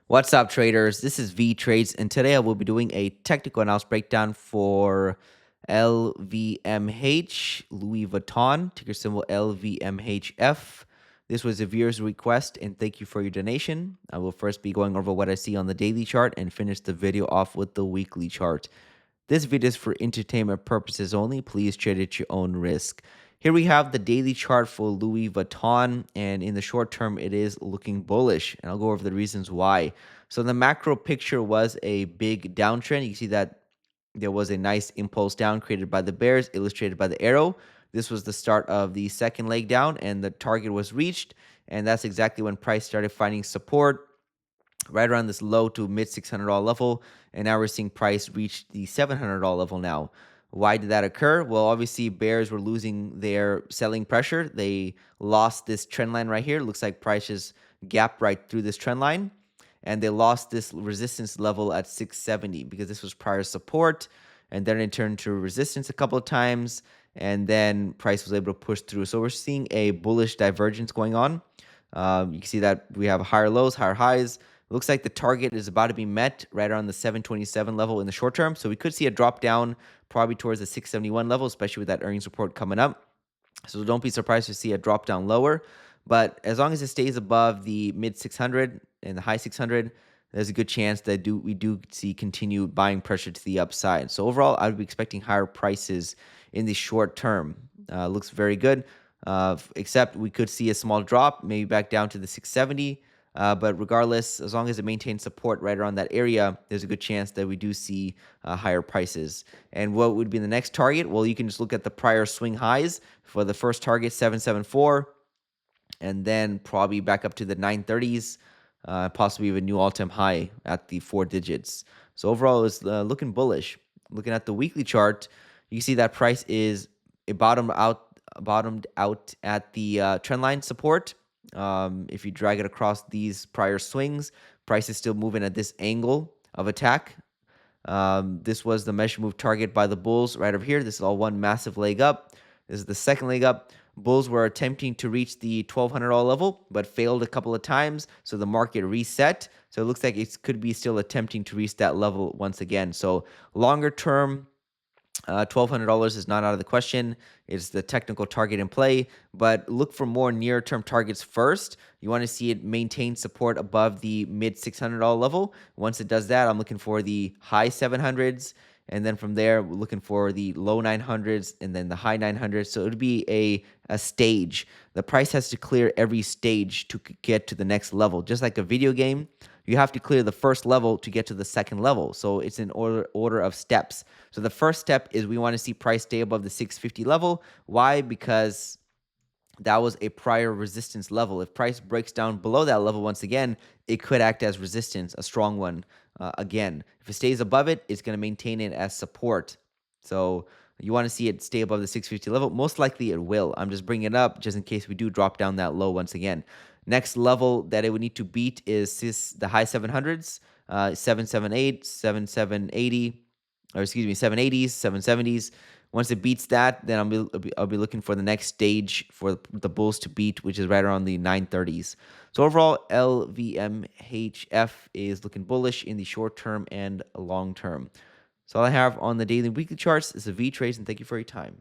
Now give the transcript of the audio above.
What's up, traders? This is Vee Trades, and today I will be doing a technical analysis breakdown for LVMH, Louis Vuitton, ticker symbol LVMHF. This was a viewer's request, and thank you for your donation. I will first be going over what I see on the daily chart and finish the video off with the weekly chart. This video is for entertainment purposes only. Please trade at your own risk. Here we have the daily chart for Louis Vuitton, and in the short term, it is looking bullish, and I'll go over the reasons why. So the macro picture was a big downtrend. You can see that there was a nice impulse down created by the bears, illustrated by the arrow. This was the start of the second leg down, and the target was reached, and that's exactly when price started finding support right around this low to mid $600 level, and now we're seeing price reach the $700 level now. Why did that occur? Well, obviously bears were losing their selling pressure. They lost this trend line right here. Looks like price just gapped right through this trend line, and they lost this resistance level at 670 because this was prior support, and then it turned to resistance a couple of times, and then price was able to push through. So we're seeing a bullish divergence going on. You can see that we have higher lows, higher highs. Looks like the target is about to be met right around the 727 level in the short term. So we could see a drop down probably towards the 671 level, especially with that earnings report coming up. So don't be surprised to see a drop down lower. But as long as it stays above the mid 600 and the high 600, there's a good chance that we do see continued buying pressure to the upside. So overall, I would be expecting higher prices in the short term. Looks very good, except we could see a small drop, maybe back down to the 670. But regardless, as long as it maintains support right around that area, there's a good chance that we do see higher prices. And what would be the next target? Well, you can just look at the prior swing highs. For the first target, 774, and then probably back up to the 930s, possibly even new all-time high at the 4 digits. So overall, it's looking bullish. Looking at the weekly chart, you see that price is bottomed out at the trend line support. If you drag it across these prior swings, price is still moving at this angle of attack. This was the measure move target by the bulls right over here. This is all one massive leg up. This is the second leg up. Bulls were attempting to reach the $1,200 level, but failed a couple of times. So the market reset. So it looks like it could be still attempting to reach that level once again. So longer term, $1,200 is not out of the question. It's the technical target in play, but look for more near-term targets first. You want to see it maintain support above the mid $600 level. Once it does that, I'm looking for the high 700s, and then from there, we're looking for the low 900s and then the high 900s. So it would be a stage. The price has to clear every stage to get to the next level. Just like a video game, you have to clear the first level to get to the second level. So it's in order of steps. So the first step is we want to see price stay above the 650 level. Why? Because that was a prior resistance level. If price breaks down below that level once again, it could act as resistance, a strong one again. If it stays above it, it's going to maintain it as support. So you want to see it stay above the 650 level. Most likely it will. I'm just bringing it up just in case we do drop down that low once again. Next level that it would need to beat is the high 700s, 778, 7780, or excuse me, 780s, 770s. Once it beats that, then I'll be looking for the next stage for the bulls to beat, which is right around the 930s. So overall, LVMHF is looking bullish in the short term and long term. So all I have on the daily and weekly charts is a Vee Trades, and thank you for your time.